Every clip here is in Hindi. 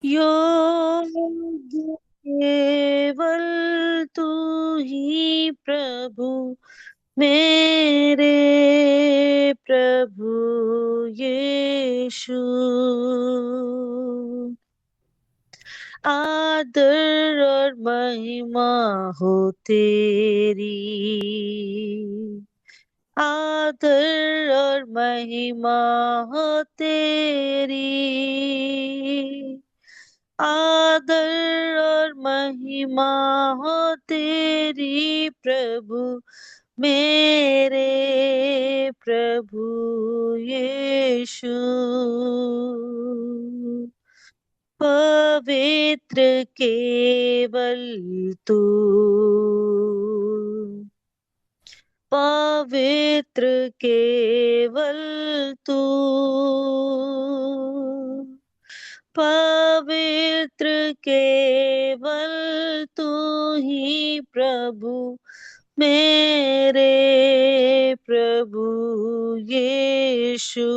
योग्य केवल तू ही प्रभु, मेरे प्रभु यीशु। आदर और महिमा हो तेरी, आदर और महिमा हो तेरी, आदर और महिमा हो तेरी प्रभु, मेरे प्रभु यीशु। पवित्र केवल तू, पवित्र केवल तू, पवित्र केवल तू ही प्रभु, मेरे प्रभु यीशु।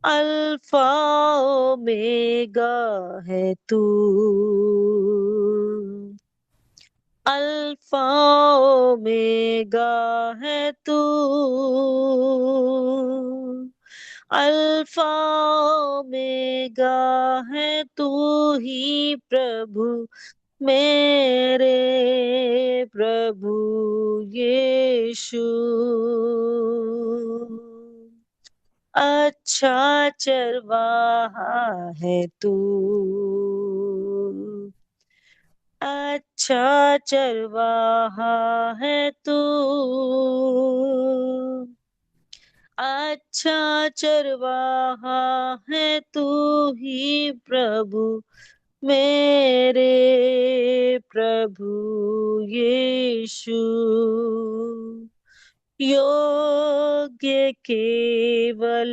अल्फा ओमेगा है तू, अल्फा ओमेगा है तू, अल्फा ओमेगा है तू ही प्रभु, मेरे प्रभु यीशु। अच्छा चरवाहा है तू, अच्छा चरवाहा है तू, अच्छा चरवाहा है तू ही प्रभु, मेरे प्रभु यीशु। योग्य केवल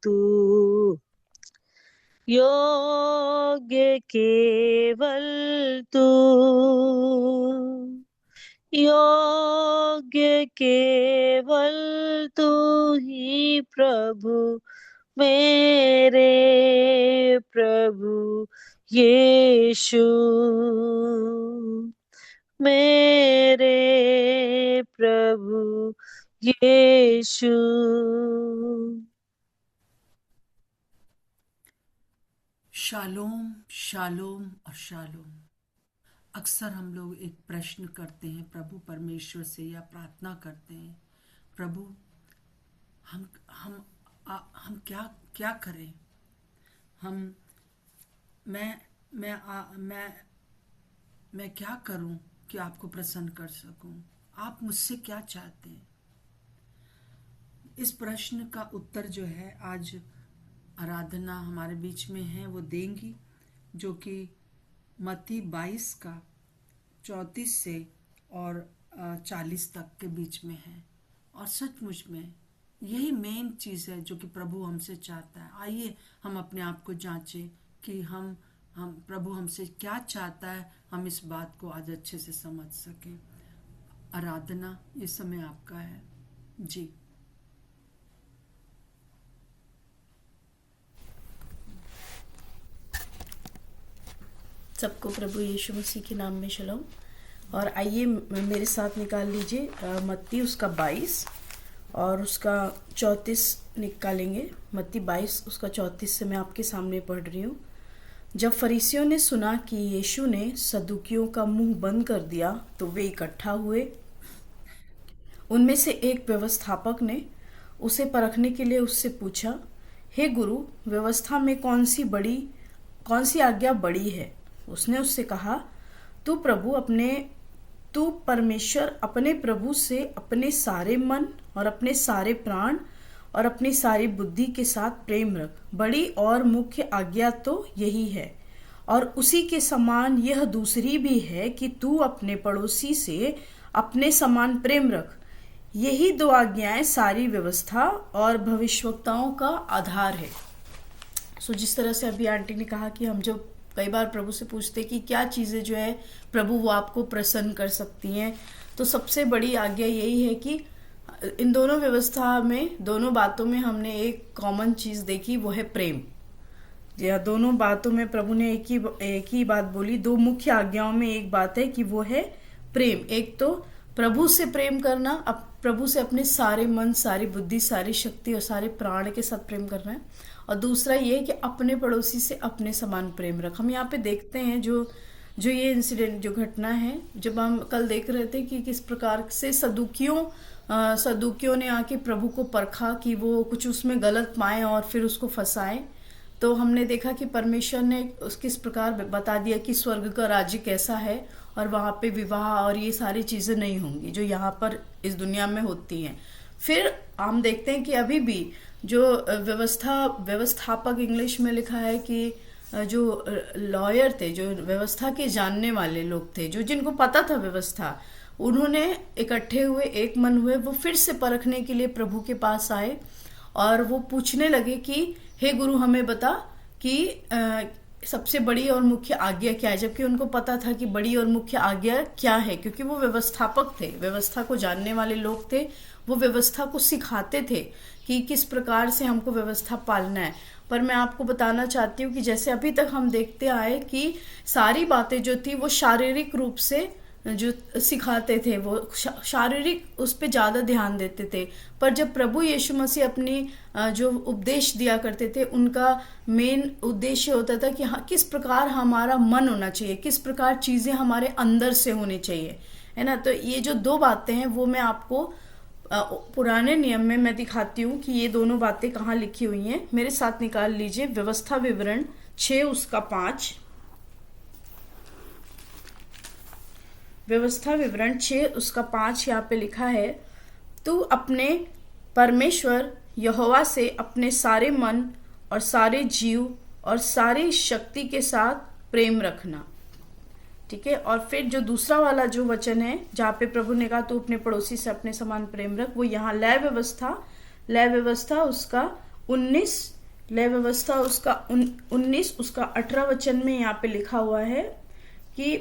तू, योग्य केवल तू, योग्य केवल तू ही प्रभु, मेरे प्रभु यीशु, मेरे प्रभु यीशु। शालोम शालोम और शालोम। अक्सर हम लोग एक प्रश्न करते हैं प्रभु परमेश्वर से या प्रार्थना करते हैं, प्रभु हम हम हम क्या क्या करें। हम मैं मैं मैं क्या करूं कि आपको प्रसन्न कर सकूं। आप मुझसे क्या चाहते हैं। इस प्रश्न का उत्तर जो है आज आराधना हमारे बीच में है वो देंगी, जो कि मत्ती 22 का 34 से और 40 तक के बीच में है। और सचमुच में यही मेन चीज़ है जो कि प्रभु हमसे चाहता है। आइए हम अपने आप को जांचें कि हम प्रभु हमसे क्या चाहता है, हम इस बात को आज अच्छे से समझ सकें। आराधना ये समय आपका है जी। सबको प्रभु यीशु मसीह के नाम में शलोम। और आइए मेरे साथ निकाल लीजिए मत्ती उसका 22 और उसका 34 निकालेंगे। मत्ती 22 उसका 34 से मैं आपके सामने पढ़ रही हूँ। जब फरीसियों ने सुना कि यीशु ने सदुकियों का मुंह बंद कर दिया तो वे इकट्ठा हुए। उनमें से एक व्यवस्थापक ने उसे परखने के लिए उससे पूछा, हे गुरु, व्यवस्था में कौन सी आज्ञा बड़ी है? उसने उससे कहा, तू परमेश्वर अपने प्रभु से अपने सारे मन और अपने सारे प्राण और अपनी सारी बुद्धि के साथ प्रेम रख। बड़ी और मुख्य आज्ञा तो यही है। और उसी के समान यह दूसरी भी है कि तू अपने पड़ोसी से अपने समान प्रेम रख। यही दो आज्ञाएं सारी व्यवस्था और भविष्यवक्ताओं का आधार है। सो जिस तरह से अभी आंटी ने कहा कि हम जब कई बार प्रभु से पूछते कि क्या चीज़ें जो है प्रभु वो आपको प्रसन्न कर सकती हैं, तो सबसे बड़ी आज्ञा यही है कि इन दोनों व्यवस्था में, दोनों बातों में हमने एक कॉमन चीज़ देखी, वो है प्रेम। या दोनों बातों में प्रभु ने एक ही बात बोली। दो मुख्य आज्ञाओं में एक बात है कि वो है प्रेम। एक तो प्रभु से प्रेम करना, प्रभु से अपने सारे मन, सारी बुद्धि, सारी शक्ति और सारे प्राण के साथ प्रेम करना है। और दूसरा ये है कि अपने पड़ोसी से अपने समान प्रेम रख। हम यहाँ पे देखते हैं जो ये इंसिडेंट, जो घटना है, जब हम कल देख रहे थे कि किस प्रकार से सदूकियों ने आके प्रभु को परखा कि वो कुछ उसमें गलत पाए और फिर उसको फंसाए। तो हमने देखा कि परमेश्वर ने किस प्रकार बता दिया कि स्वर्ग का राज्य कैसा है और वहां पे विवाह और ये सारी चीजें नहीं होंगी जो यहाँ पर इस दुनिया में होती हैं। फिर हम देखते हैं कि अभी भी जो व्यवस्थापक, इंग्लिश में लिखा है कि जो लॉयर थे, जो व्यवस्था के जानने वाले लोग थे, जो जिनको पता था व्यवस्था, उन्होंने इकट्ठे हुए, एक मन हुए, वो फिर से परखने के लिए प्रभु के पास आए और वो पूछने लगे कि हे गुरु, हमें बता कि सबसे बड़ी और मुख्य आज्ञा क्या है। जबकि उनको पता था कि बड़ी और मुख्य आज्ञा क्या है, क्योंकि वो व्यवस्थापक थे, व्यवस्था को जानने वाले लोग थे। वो व्यवस्था को सिखाते थे कि किस प्रकार से हमको व्यवस्था पालना है। पर मैं आपको बताना चाहती हूँ कि जैसे अभी तक हम देखते आए कि सारी बातें जो थी वो शारीरिक रूप से जो सिखाते थे, वो शारीरिक उस पे ज्यादा ध्यान देते थे। पर जब प्रभु यीशु मसीह अपनी जो उपदेश दिया करते थे, उनका मेन उद्देश्य होता था कि किस प्रकार हमारा मन होना चाहिए, किस प्रकार चीजें हमारे अंदर से होनी चाहिए, है ना। तो ये जो दो बातें हैं वो मैं आपको पुराने नियम में मैं दिखाती हूँ कि ये दोनों बातें कहाँ लिखी हुई हैं। मेरे साथ निकाल लीजिए व्यवस्था विवरण 6 उसका 5। व्यवस्था विवरण 6 उसका 5 यहाँ पे लिखा है, तू अपने परमेश्वर यहोवा से अपने सारे मन और सारे जीव और सारी शक्ति के साथ प्रेम रखना। ठीक है। और फिर जो दूसरा वाला जो वचन है जहाँ पे प्रभु ने कहा तू अपने पड़ोसी से अपने समान प्रेम रख, वो यहाँ लय व्यवस्था उसका 19 उसका 18 वचन में यहाँ पे लिखा हुआ है कि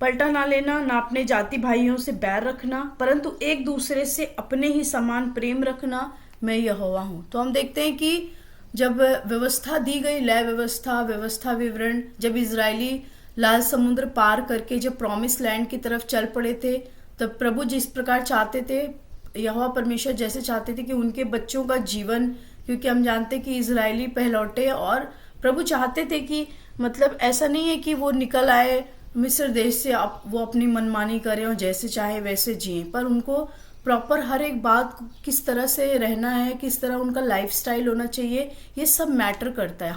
पलटा ना लेना, ना अपने जाति भाइयों से बैर रखना, परंतु एक दूसरे से अपने ही समान प्रेम रखना, मैं यहोवा हूं। तो हम देखते हैं कि जब व्यवस्था दी गई, लय व्यवस्था विवरण, जब इजरायली लाल समुद्र पार करके जब प्रॉमिस लैंड की तरफ चल पड़े थे, तब प्रभु जिस प्रकार चाहते थे, यहोवा परमेश्वर जैसे चाहते थे कि उनके बच्चों का जीवन, क्योंकि हम जानते कि इजरायली पहलौटे, और प्रभु चाहते थे कि मतलब ऐसा नहीं है कि वो निकल आए मिस्र देश से, वो अपनी मनमानी करें और जैसे चाहे वैसे जिए, पर उनको प्रॉपर हर एक बात किस तरह से रहना है, किस तरह उनका लाइफस्टाइल होना चाहिए, ये सब मैटर करता है।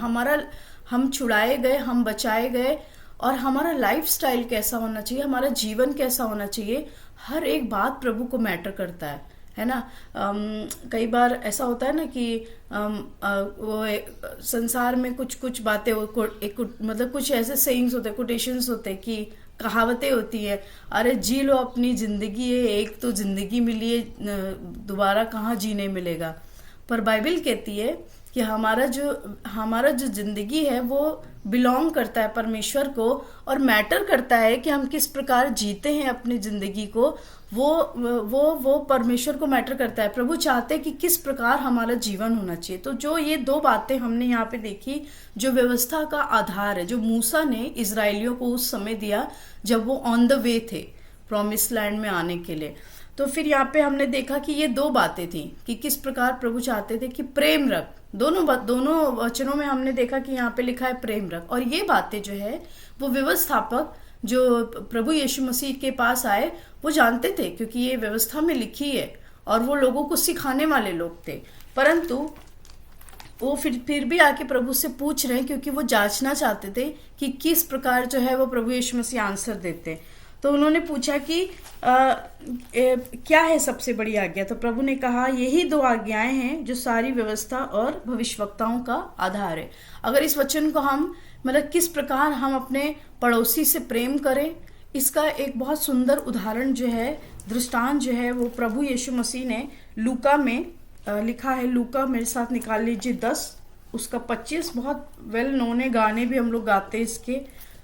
हम छुड़ाए गए, हम बचाए गए, और हमारा लाइफस्टाइल कैसा होना चाहिए, हमारा जीवन कैसा होना चाहिए, हर एक बात प्रभु को मैटर करता है ना। कई बार ऐसा होता है ना कि वो संसार में कुछ बातें मतलब कुछ ऐसे सेइंग्स होते हैं, कोटेशंस होते हैं, कि कहावतें होती है, अरे जी लो अपनी जिंदगी है, एक तो जिंदगी मिली है, दोबारा कहाँ जीने मिलेगा। पर बाइबल कहती है कि हमारा जो जिंदगी है वो बिलोंग करता है परमेश्वर को, और मैटर करता है कि हम किस प्रकार जीते हैं अपनी जिंदगी को, वो परमेश्वर को मैटर करता है। प्रभु चाहते हैं कि किस प्रकार हमारा जीवन होना चाहिए। तो जो ये दो बातें हमने यहाँ पे देखी, जो व्यवस्था का आधार है, जो मूसा ने इजरायलियों को उस समय दिया जब वो ऑन द वे थे प्रॉमिस लैंड में आने के लिए। तो फिर यहाँ पे हमने देखा कि ये दो बातें थी कि किस प्रकार प्रभु चाहते थे कि प्रेम रख। दोनों वचनों में हमने देखा कि यहाँ पे लिखा है प्रेम रख, और ये बातें जो है वो व्यवस्थापक जो प्रभु यीशु मसीह के पास आए वो जानते थे, क्योंकि ये व्यवस्था में लिखी है और वो लोगों को सिखाने वाले लोग थे। परंतु वो फिर भी आके प्रभु से पूछ रहे हैं, क्योंकि वो जांचना चाहते थे कि किस प्रकार जो है वो प्रभु यीशु मसीह आंसर देते। तो उन्होंने पूछा कि क्या है सबसे बड़ी आज्ञा। तो प्रभु ने कहा यही दो आज्ञाएं हैं जो सारी व्यवस्था और भविष्यवक्ताओं का आधार है। अगर इस वचन को हम मतलब किस प्रकार हम अपने पड़ोसी से प्रेम करें, इसका एक बहुत सुंदर उदाहरण जो है, दृष्टांत जो है, वो प्रभु यीशु मसीह ने लूका में लिखा है। लूका मेरे साथ निकाल लीजिए 10 उसका 25। बहुत वेल नोन है, गाने भी हम लोग गाते हैं इसके,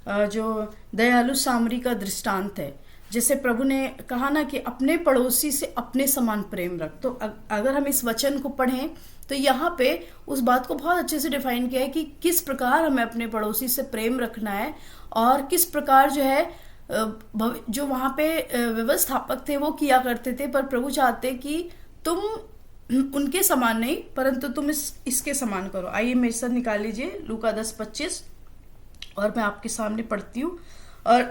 जो दयालु सामरी का दृष्टांत है। जैसे प्रभु ने कहा ना कि अपने पड़ोसी से अपने समान प्रेम रख, तो अगर हम इस वचन को पढ़ें तो यहाँ पे उस बात को बहुत अच्छे से डिफाइन किया है कि किस प्रकार हमें अपने पड़ोसी से प्रेम रखना है, और किस प्रकार जो है जो वहां पे व्यवस्थापक थे वो किया करते थे, पर प्रभु चाहते कि तुम उनके समान नहीं परंतु तुम इसके समान करो। आइए मेरे साथ निकाल लीजिए लूका 10:25 और मैं आपके सामने पढ़ती हूँ। और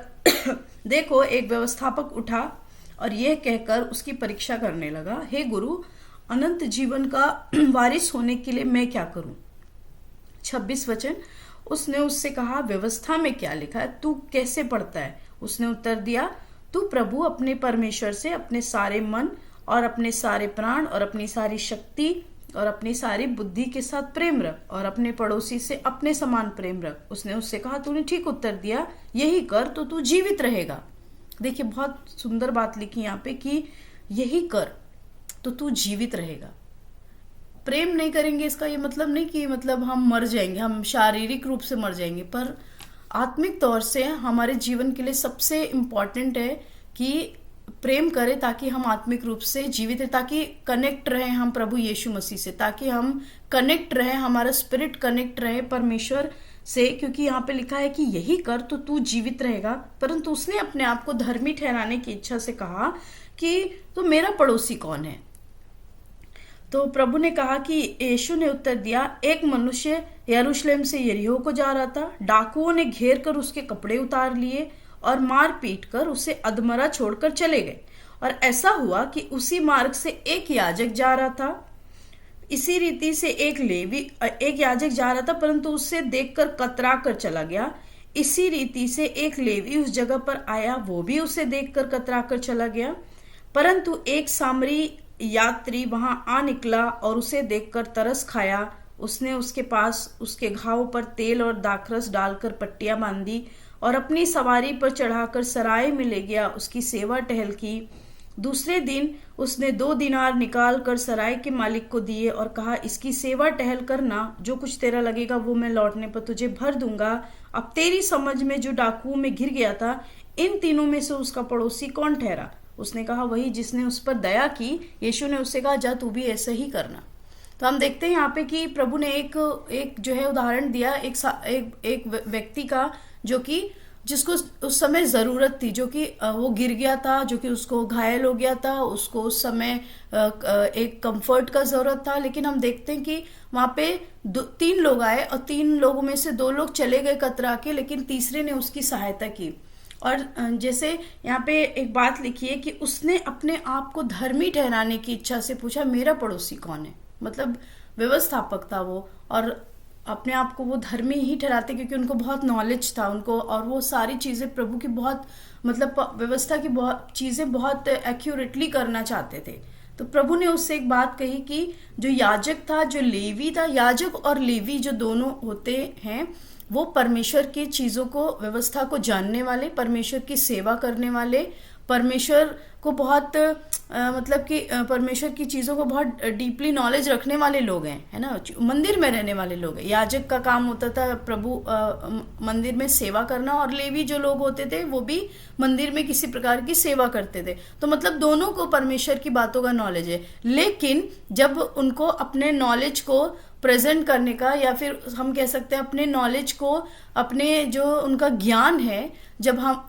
देखो, एक व्यवस्थापक उठा और यह कहकर उसकी परीक्षा करने लगा, हे गुरु, अनंत जीवन का वारिस होने के लिए मैं क्या करूं? 26 वचन, उसने उससे कहा, व्यवस्था में क्या लिखा है, तू कैसे पढ़ता है? उसने उत्तर दिया, तू प्रभु अपने परमेश्वर से अपने सारे मन और अपने सारे प्राण और अपनी सारी शक्ति और अपनी सारी बुद्धि के साथ प्रेम रख, और अपने पड़ोसी से अपने समान प्रेम रख। उसने उससे कहा, तूने ठीक उत्तर दिया, यही कर तो तू जीवित रहेगा। देखिए, बहुत सुंदर बात लिखी यहाँ पे कि यही कर तो तू जीवित रहेगा। प्रेम नहीं करेंगे इसका ये मतलब नहीं कि मतलब हम मर जाएंगे, हम शारीरिक रूप से मर जाएंगे, पर आत्मिक तौर से हमारे जीवन के लिए सबसे इम्पोर्टेंट है कि प्रेम करें ताकि हम आत्मिक रूप से जीवित रहे, ताकि कनेक्ट रहे हम प्रभु यीशु मसीह से, ताकि हम कनेक्ट रहे, हमारा स्पिरिट कनेक्ट रहे परमेश्वर से। क्योंकि यहाँ पे लिखा है कि यही कर तो तू जीवित रहेगा। परंतु उसने अपने आप को धर्मी ठहराने की इच्छा से कहा कि तो मेरा पड़ोसी कौन है? तो प्रभु ने कहा कि यीशु ने उत्तर दिया, एक मनुष्य यरूशलेम से यरीहो को जा रहा था, डाकुओं ने घेर कर उसके कपड़े उतार लिए और मार पीट कर उसे अधमरा छोड़कर चले गए। और ऐसा हुआ कि उसी मार्ग से एक याजक जा रहा था, इसी रीति से एक याजक जा रहा था, परंतु उससे देखकर कतरा कर चला गया। इसी रीति से एक लेवी उस जगह पर आया, वो भी उसे देखकर कतरा कर चला गया। परंतु एक सामरी यात्री वहां आ निकला और उसे देखकर तरस खाया। उसने उसके पास उसके घाव पर तेल और दाखरस डालकर पट्टियां बांधी और अपनी सवारी पर चढ़ाकर सराय में ले गया, उसकी सेवा टहल की। दूसरे दिन उसने 2 दिनार निकाल कर सराय के मालिक को दिए और कहा, इसकी सेवा टहल करना, जो कुछ तेरा लगेगा वो मैं लौटने पर तुझे भर दूंगा। अब तेरी समझ में जो डाकुओं में घिर गया था, इन तीनों में से उसका पड़ोसी कौन ठहरा? उसने कहा, वही जिसने उस पर दया की। यीशु ने उससे कहा, जा तू भी ऐसे ही करना। तो हम देखते हैं यहाँ पे कि प्रभु ने एक जो है उदाहरण दिया एक व्यक्ति का, जो कि जिसको उस समय जरूरत थी, जो कि वो गिर गया था, जो कि उसको घायल हो गया था, उसको उस समय एक कंफर्ट का जरूरत था। लेकिन हम देखते हैं कि वहां पे 3 लोग आए और 3 लोगों में से 2 लोग चले गए कतरा के, लेकिन तीसरे ने उसकी सहायता की। और जैसे यहाँ पे एक बात लिखी है कि उसने अपने आप को धर्मी ठहराने की इच्छा से पूछा, मेरा पड़ोसी कौन है? मतलब व्यवस्थापक था वो, और अपने आप को वो धर्मी ही ठहराते क्योंकि उनको बहुत नॉलेज था उनको, और वो सारी चीजें प्रभु की बहुत मतलब व्यवस्था की बहुत चीजें बहुत एक्यूरेटली करना चाहते थे। तो प्रभु ने उससे एक बात कही कि जो याजक था, जो लेवी था, याजक और लेवी जो दोनों होते हैं, वो परमेश्वर की चीजों को, व्यवस्था को जानने वाले, परमेश्वर की सेवा करने वाले, परमेश्वर को बहुत मतलब कि परमेश्वर की चीजों को बहुत डीपली नॉलेज रखने वाले लोग हैं, है ना, मंदिर में रहने वाले लोग हैं। याजक का काम होता था प्रभु मंदिर में सेवा करना, और लेवी जो लोग होते थे वो भी मंदिर में किसी प्रकार की सेवा करते थे। तो मतलब दोनों को परमेश्वर की बातों का नॉलेज है। लेकिन जब उनको अपने नॉलेज को प्रेजेंट करने का, या फिर हम कह सकते हैं अपने नॉलेज को, अपने जो उनका ज्ञान है, जब हम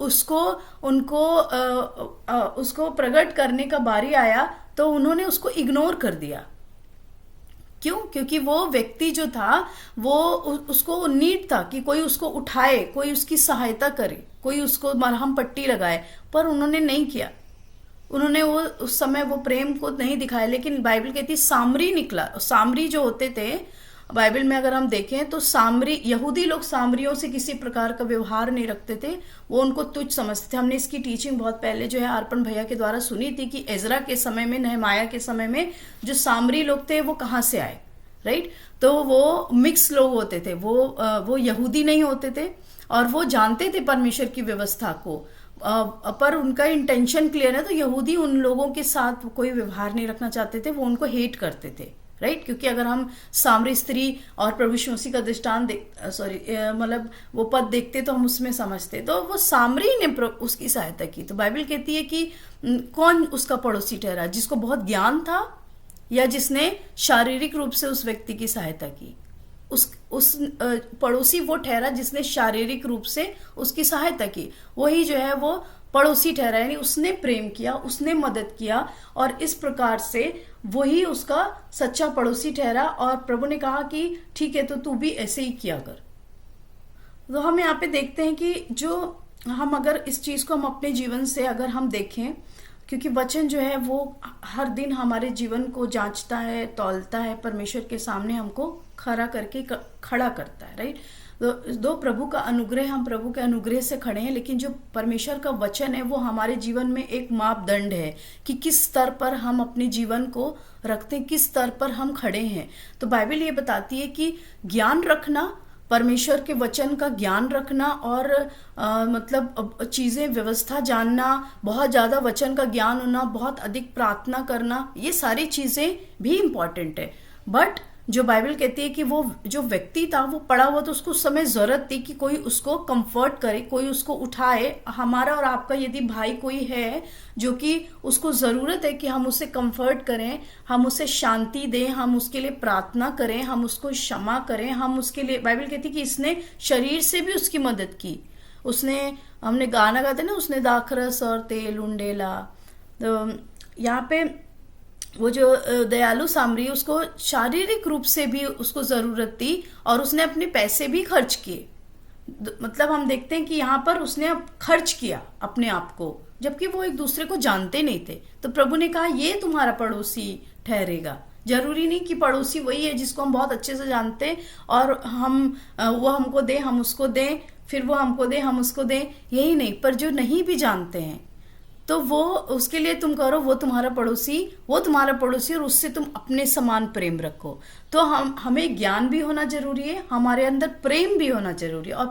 उसको प्रकट करने का बारी आया तो उन्होंने उसको इग्नोर कर दिया। क्यों? क्योंकि वो व्यक्ति जो था वो उसको नीड था कि कोई उसको उठाए, कोई उसकी सहायता करे, कोई उसको मरहम पट्टी लगाए, पर उन्होंने नहीं किया। उन्होंने वो उस समय वो प्रेम को नहीं दिखाया। लेकिन बाइबल कहती सामरी निकला। सामरी जो होते थे बाइबल में अगर हम देखें तो सामरी, यहूदी लोग सामरियों से किसी प्रकार का व्यवहार नहीं रखते थे, वो उनको तुच्छ समझते थे। हमने इसकी टीचिंग बहुत पहले जो है अर्पण भैया के द्वारा सुनी थी कि एजरा के समय में, नहमाया के समय में जो सामरी लोग थे वो कहाँ से आए, राइट? तो वो मिक्स लोग होते थे, वो यहूदी नहीं होते थे, और वो जानते थे परमेश्वर की व्यवस्था को, पर उनका इंटेंशन क्लियर है। तो यहूदी उन लोगों के साथ कोई व्यवहार नहीं रखना चाहते थे, वो उनको हेट करते थे, राइट। क्योंकि अगर हम सामरी स्त्री और प्रभु यीशु मसीह का दृष्टांत मतलब वो पद देखते तो हम उसमें समझते, तो वो सामरी ने उसकी सहायता की। तो बाइबल कहती है कि कौन उसका पड़ोसी ठहरा, जिसको बहुत ज्ञान था या जिसने शारीरिक रूप से उस व्यक्ति की सहायता की। उस पड़ोसी वो ठहरा जिसने शारीरिक रूप से उसकी सहायता की, वही जो है वो पड़ोसी ठहरा, यानी उसने प्रेम किया, उसने मदद किया, और इस प्रकार से वही उसका सच्चा पड़ोसी ठहरा। और प्रभु ने कहा कि ठीक है, तो तू भी ऐसे ही किया कर। तो हम यहाँ पे देखते हैं कि जो हम अगर इस चीज को हम अपने जीवन से अगर हम देखें, क्योंकि वचन जो है वो हर दिन हमारे जीवन को जांचता है, तौलता है, परमेश्वर के सामने हमको खड़ा करके खड़ा करता है, राइट। दो प्रभु का अनुग्रह, हम प्रभु के अनुग्रह से खड़े हैं, लेकिन जो परमेश्वर का वचन है वो हमारे जीवन में एक मापदंड है कि किस स्तर पर हम अपने जीवन को रखते हैं, किस स्तर पर हम खड़े हैं। तो बाइबल ये बताती है कि ज्ञान रखना, परमेश्वर के वचन का ज्ञान रखना और मतलब चीजें व्यवस्था जानना, बहुत ज्यादा वचन का ज्ञान होना, बहुत अधिक प्रार्थना करना, ये सारी चीजें भी इम्पोर्टेंट है। बट जो बाइबल कहती है कि वो जो व्यक्ति था वो पड़ा हुआ, तो उसको उस समय जरूरत थी कि कोई उसको कंफर्ट करे, कोई उसको उठाए। हमारा और आपका यदि भाई कोई है जो कि उसको जरूरत है कि हम उसे कंफर्ट करें, हम उसे शांति दें, हम उसके लिए प्रार्थना करें, हम उसको क्षमा करें, हम उसके लिए, बाइबल कहती है कि इसने शरीर से भी उसकी मदद की। उसने, हमने गाना गाते ना, उसने दाखरस और तेल उंडेला। तो यहाँ पे वो जो दयालु सामरी, उसको शारीरिक रूप से भी उसको जरूरत थी और उसने अपने पैसे भी खर्च किए। मतलब हम देखते हैं कि यहाँ पर उसने खर्च किया अपने आप को, जबकि वो एक दूसरे को जानते नहीं थे। तो प्रभु ने कहा ये तुम्हारा पड़ोसी ठहरेगा। जरूरी नहीं कि पड़ोसी वही है जिसको हम बहुत अच्छे से जानते हैं और वो हमको दे, हम उसको दें, फिर वो हमको दे, हम उसको दें, यही नहीं। पर जो नहीं भी जानते हैं तो वो, उसके लिए तुम करो, वो तुम्हारा पड़ोसी और उससे तुम अपने समान प्रेम रखो। तो हमें ज्ञान भी होना जरूरी है, हमारे अंदर प्रेम भी होना जरूरी है। और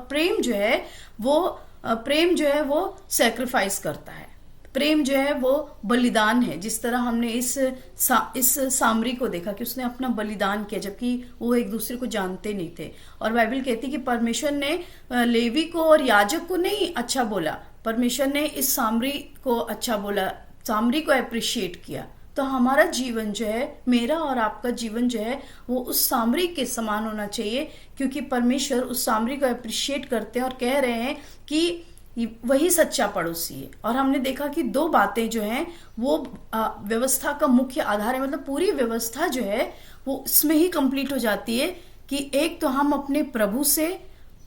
प्रेम जो है वो सैक्रिफाइस करता है, प्रेम जो है वो बलिदान है। जिस तरह हमने इस सामरी को देखा कि उसने अपना बलिदान किया, जबकि वो एक दूसरे को जानते नहीं थे। और बाइबल कहती कि परमेश्वर ने लेवी को और याजक को नहीं अच्छा बोला, परमेश्वर ने इस सामरी को अच्छा बोला, सामरी को अप्रिशिएट किया। तो हमारा जीवन जो है, मेरा और आपका जीवन जो है, वो उस सामरी के समान होना चाहिए, क्योंकि परमेश्वर उस सामरी को अप्रिशिएट करते हैं और कह रहे हैं कि वही सच्चा पड़ोसी है। और हमने देखा कि दो बातें जो हैं वो व्यवस्था का मुख्य आधार है। मतलब पूरी व्यवस्था जो है वो इसमें ही कंप्लीट हो जाती है कि एक तो हम अपने प्रभु से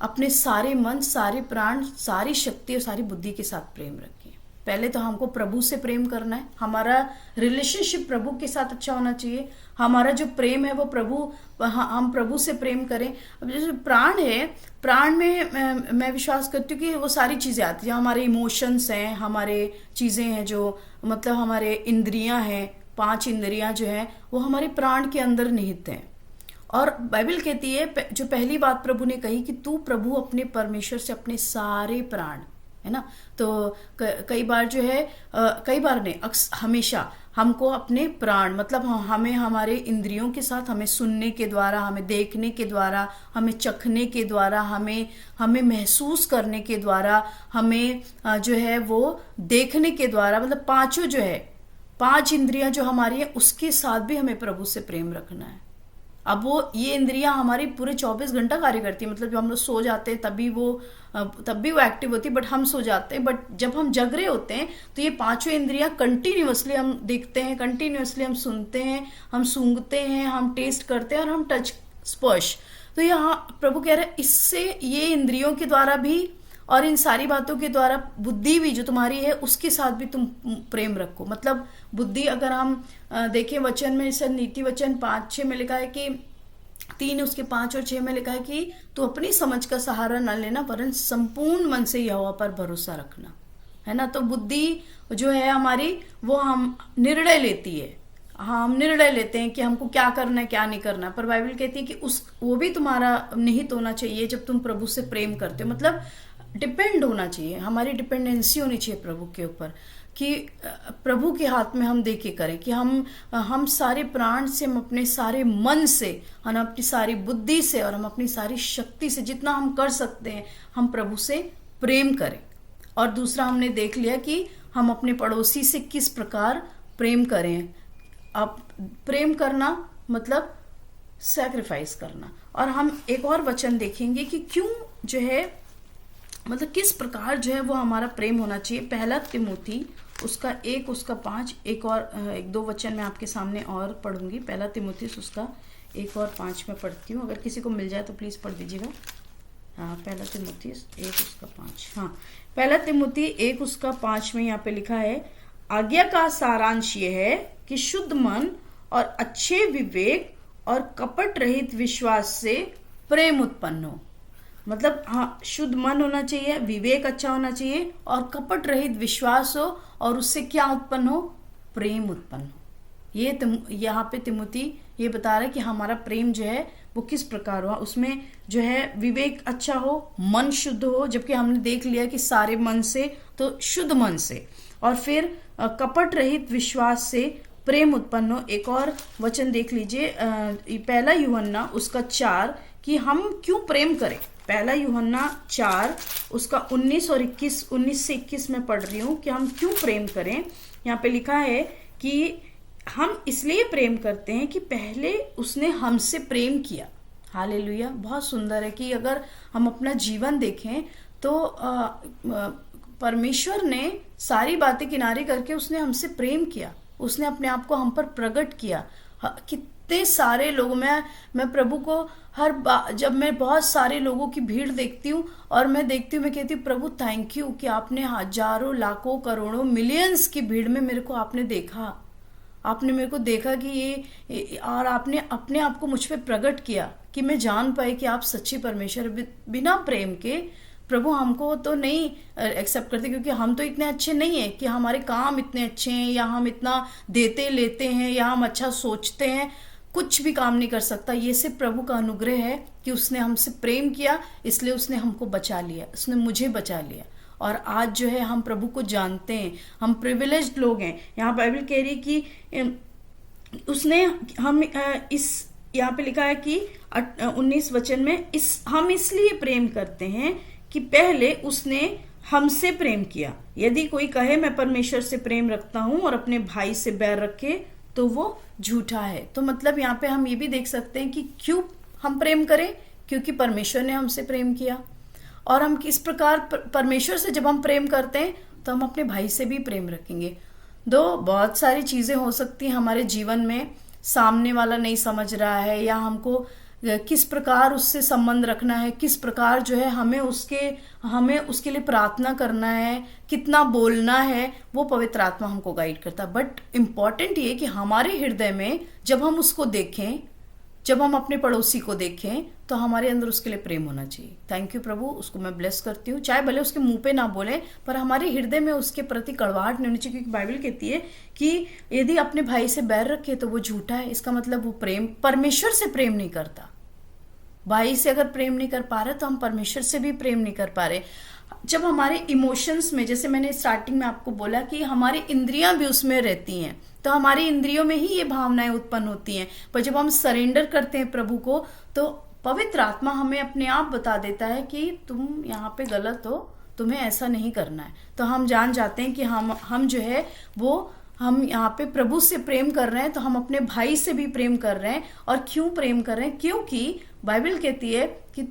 अपने सारे मन, सारे प्राण, सारी शक्ति और सारी बुद्धि के साथ प्रेम रखें। पहले तो हमको प्रभु से प्रेम करना है, हमारा रिलेशनशिप प्रभु के साथ अच्छा होना चाहिए। हमारा जो प्रेम है वो हम प्रभु से प्रेम करें। अब जैसे प्राण है, प्राण में मैं विश्वास करती हूँ कि वो सारी चीजें आती हैं, हमारे इमोशंस हैं, हमारे चीजें हैं जो, मतलब हमारे इंद्रियां हैं, 5 इंद्रियां जो हैं वो हमारे प्राण के अंदर निहित हैं। और बाइबल कहती है, जो पहली बात प्रभु ने कही कि तू प्रभु अपने परमेश्वर से अपने सारे प्राण, है ना। तो कई बार जो है, कई बार नहीं, हमेशा हमको अपने प्राण, मतलब हमें हमारे इंद्रियों के साथ, हमें सुनने के द्वारा, हमें देखने के द्वारा, हमें चखने के द्वारा, हमें महसूस करने के द्वारा, हमें जो है वो देखने के द्वारा, मतलब पांचों जो है, 5 इंद्रियां जो हमारी है, उसके साथ भी हमें प्रभु से प्रेम रखना है। अब वो ये इंद्रियां हमारी पूरे 24 घंटा कार्य करती है। मतलब जब हम लोग सो जाते हैं तब भी वो एक्टिव होती है, बट हम सो जाते हैं। बट जब हम जग रहे होते हैं तो ये 5 इंद्रियां कंटिन्यूअसली हम देखते हैं, कंटिन्यूअसली हम सुनते हैं, हम सूंघते हैं, हम टेस्ट करते हैं और हम टच, स्पर्श। तो यहाँ प्रभु कह रहे हैं इससे, ये इंद्रियों के द्वारा भी और इन सारी बातों के द्वारा बुद्धि भी जो तुम्हारी है उसके साथ भी तुम प्रेम रखो। मतलब बुद्धि, अगर हम देखें वचन में, जैसे नीति वचन 5:6 में लिखा है कि 3 उसके 5 और 6 में लिखा है कि तू अपनी समझ का सहारा न लेना, वरन संपूर्ण मन से यहोवा पर भरोसा रखना, है ना। तो बुद्धि जो है हमारी, वो हम निर्णय लेती है, हम निर्णय लेते हैं कि हमको क्या करना है, क्या नहीं करना। पर बाइबल कहती है कि वो भी तुम्हारा निहित होना चाहिए जब तुम प्रभु से प्रेम करते हो। मतलब डिपेंड होना चाहिए, हमारी डिपेंडेंसी होनी चाहिए प्रभु के ऊपर, कि प्रभु के हाथ में हम दे के करें, कि हम सारे प्राण से, हम अपने सारे मन से, हम अपनी सारी बुद्धि से और हम अपनी सारी शक्ति से जितना हम कर सकते हैं हम प्रभु से प्रेम करें। और दूसरा हमने देख लिया कि हम अपने पड़ोसी से किस प्रकार प्रेम करें। अब प्रेम करना मतलब सैक्रिफाइस करना। और हम एक और वचन देखेंगे कि क्यों जो है, मतलब किस प्रकार जो है वो हमारा प्रेम होना चाहिए। पहला तिमोथी उसका 1 उसका 5, एक दो वचन मैं आपके सामने और पढ़ूंगी। पहला तिमोथी उसका 1 और 5 में पढ़ती हूँ, अगर किसी को मिल जाए तो प्लीज पढ़ दीजिएगा। हाँ, पहला तिमोथी 1 उसका 5। हाँ, पहला तिमोथी 1 उसका 5 में यहाँ पे लिखा है, आज्ञा का सारांश ये है कि शुद्ध मन और अच्छे विवेक और कपट रहित विश्वास से प्रेम उत्पन्न हो। मतलब हाँ, शुद्ध मन होना चाहिए, विवेक अच्छा होना चाहिए और कपट रहित विश्वास हो, और उससे क्या उत्पन्न हो? प्रेम उत्पन्न हो। ये यहाँ पे तिमोथी ये बता रहा है कि हमारा प्रेम जो है वो किस प्रकार हुआ। उसमें जो है विवेक अच्छा हो, मन शुद्ध हो, जबकि हमने देख लिया कि सारे मन से, तो शुद्ध मन से, और फिर कपट रहित विश्वास से प्रेम उत्पन्न हो। एक और वचन देख लीजिए, पहला यूहन्ना उसका 4, कि हम क्यों प्रेम करें। पहला यूहन्ना 4 उसका 19 और 21, 19 से 21 में पढ़ रही हूँ कि हम क्यों प्रेम करें। यहाँ पे लिखा है कि हम इसलिए प्रेम करते हैं कि पहले उसने हमसे प्रेम किया। हालेलुया, बहुत सुंदर है कि अगर हम अपना जीवन देखें तो परमेश्वर ने सारी बातें किनारे करके उसने हमसे प्रेम किया, उसने अपने आप को हम पर प्रकट किया। कितने सारे लोग, मैं प्रभु को जब मैं बहुत सारे लोगों की भीड़ देखती हूँ और मैं देखती हूँ, मैं कहती हूँ प्रभु थैंक यू कि आपने हजारों लाखों करोड़ों मिलियंस की भीड़ में मेरे को आपने देखा, आपने मेरे को देखा कि ये, और आपने अपने आप को मुझ पे प्रकट किया कि मैं जान पाई कि आप सच्चे परमेश्वर। बिना प्रेम के प्रभु हमको तो नहीं एक्सेप्ट करते, क्योंकि हम तो इतने अच्छे नहीं हैं कि हमारे काम इतने अच्छे हैं, या हम इतना देते लेते हैं, या हम अच्छा सोचते हैं। कुछ भी काम नहीं कर सकता। ये सिर्फ प्रभु का अनुग्रह है कि उसने हमसे प्रेम किया, इसलिए उसने हमको बचा लिया, उसने मुझे बचा लिया। और आज जो है हम प्रभु को जानते हैं, हम प्रिविलेज्ड लोग हैं। यहाँ बाइबल कह रही कि उसने हम इस यहाँ पे लिखा है कि 19 वचन में हम इसलिए प्रेम करते हैं कि पहले उसने हमसे प्रेम किया। यदि कोई कहे मैं परमेश्वर से प्रेम रखता हूं और अपने भाई से बैर रखे तो वो झूठा है। तो मतलब यहाँ पे हम ये भी देख सकते हैं कि क्यों हम प्रेम करें, क्योंकि परमेश्वर ने हमसे प्रेम किया। और हम किस प्रकार परमेश्वर से जब हम प्रेम करते हैं तो हम अपने भाई से भी प्रेम रखेंगे। बहुत सारी चीजें हो सकती हैं हमारे जीवन में, सामने वाला नहीं समझ रहा है, या हमको किस प्रकार उससे संबंध रखना है, किस प्रकार जो है हमें उसके लिए प्रार्थना करना है, कितना बोलना है, वो पवित्र आत्मा हमको गाइड करता है। बट इम्पॉर्टेंट ये कि हमारे हृदय में जब हम उसको देखें, जब हम अपने पड़ोसी को देखें, तो हमारे अंदर उसके लिए प्रेम होना चाहिए। थैंक यू प्रभु, उसको मैं ब्लेस करती हूँ। चाहे भले उसके मुंह पे ना बोले, पर हमारे हृदय में उसके प्रति कड़वाहट नहीं होनी चाहिए, क्योंकि बाइबल कहती है कि यदि अपने भाई से बैर रखे तो वो झूठा है। इसका मतलब वो प्रेम परमेश्वर से प्रेम नहीं करता। भाई से अगर प्रेम नहीं कर पा रहे तो हम परमेश्वर से भी प्रेम नहीं कर पा रहे। जब हमारे इमोशंस में, जैसे मैंने स्टार्टिंग में आपको बोला कि हमारी इंद्रियां भी उसमें रहती हैं, तो हमारी इंद्रियों में ही ये भावनाएं उत्पन्न होती हैं। पर जब हम सरेंडर करते हैं प्रभु को, तो पवित्र आत्मा हमें अपने आप बता देता है कि तुम यहाँ पे गलत हो, तुम्हें ऐसा नहीं करना है। तो हम जान जाते हैं कि हम जो है वो हम यहाँ पे प्रभु से प्रेम कर रहे हैं, तो हम अपने भाई से भी प्रेम कर रहे हैं। और क्यों प्रेम कर रहे हैं? क्योंकि बाइबल कहती है कि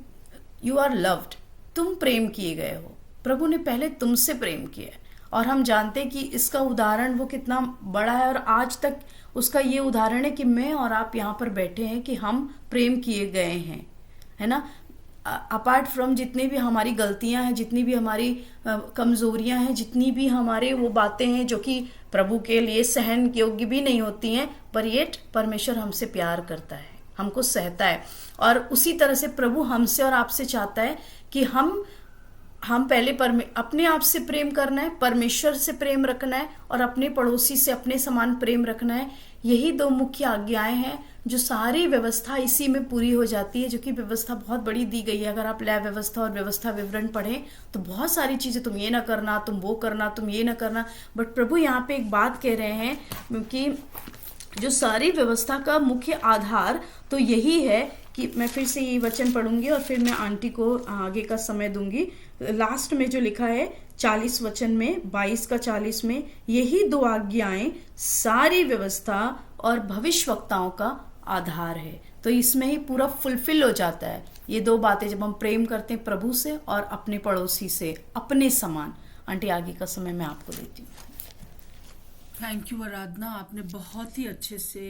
यू आर लव्ड, तुम प्रेम किए गए हो। प्रभु ने पहले तुमसे प्रेम किया है। और हम जानते हैं कि इसका उदाहरण वो कितना बड़ा है, और आज तक उसका ये उदाहरण है कि मैं और आप यहाँ पर बैठे हैं कि हम प्रेम किए गए हैं, है ना। अपार्ट फ्रॉम जितनी भी हमारी गलतियां हैं, जितनी भी हमारी कमजोरियां हैं, जितनी भी हमारे वो बातें हैं जो कि प्रभु के लिए सहन योग्य भी नहीं होती हैं, पर ये परमेश्वर हमसे प्यार करता है, हमको सहता है। और उसी तरह से प्रभु हमसे और आपसे चाहता है कि हम पहले अपने आप से प्रेम करना है, परमेश्वर से प्रेम रखना है, और अपने पड़ोसी से अपने समान प्रेम रखना है। यही 2 मुख्य आज्ञाएं हैं जो सारी व्यवस्था इसी में पूरी हो जाती है, जो कि व्यवस्था बहुत बड़ी दी गई है। अगर आप लय व्यवस्था और व्यवस्था विवरण पढ़ें तो बहुत सारी चीजें, तुम ये ना करना, तुम वो करना, तुम ये ना करना। बट प्रभु यहाँ पे एक बात कह रहे हैं, क्योंकि जो सारी व्यवस्था का मुख्य आधार तो यही है कि मैं फिर से ये वचन पढ़ूंगी और फिर मैं आंटी को आगे का समय दूंगी। लास्ट में जो लिखा है 40 वचन में, 22 का 40 में, यही दो आज्ञाएं सारी व्यवस्था और भविष्यवक्ताओं का आधार है। तो इसमें ही पूरा फुलफिल हो जाता है ये दो बातें, जब हम प्रेम करते हैं प्रभु से और अपने पड़ोसी से अपने समान। आंटी आगे का समय मैं आपको देती हूँ। थैंक यू आराधना, आपने बहुत ही अच्छे से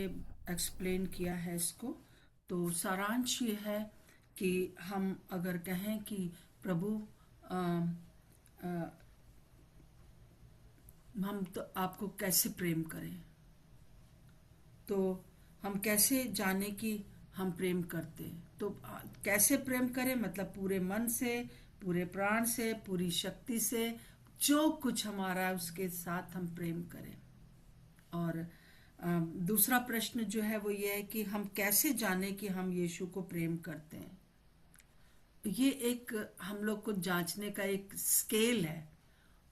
एक्सप्लेन किया है इसको। तो सारांश ये है कि हम अगर कहें कि प्रभु हम तो आपको कैसे प्रेम करें, तो हम कैसे जाने कि हम प्रेम करते हैं। तो कैसे प्रेम करें, मतलब पूरे मन से, पूरे प्राण से, पूरी शक्ति से, जो कुछ हमारा है उसके साथ हम प्रेम करें। और दूसरा प्रश्न जो है वो ये है कि हम कैसे जाने कि हम यीशु को प्रेम करते हैं। ये एक हम लोग को जांचने का एक स्केल है।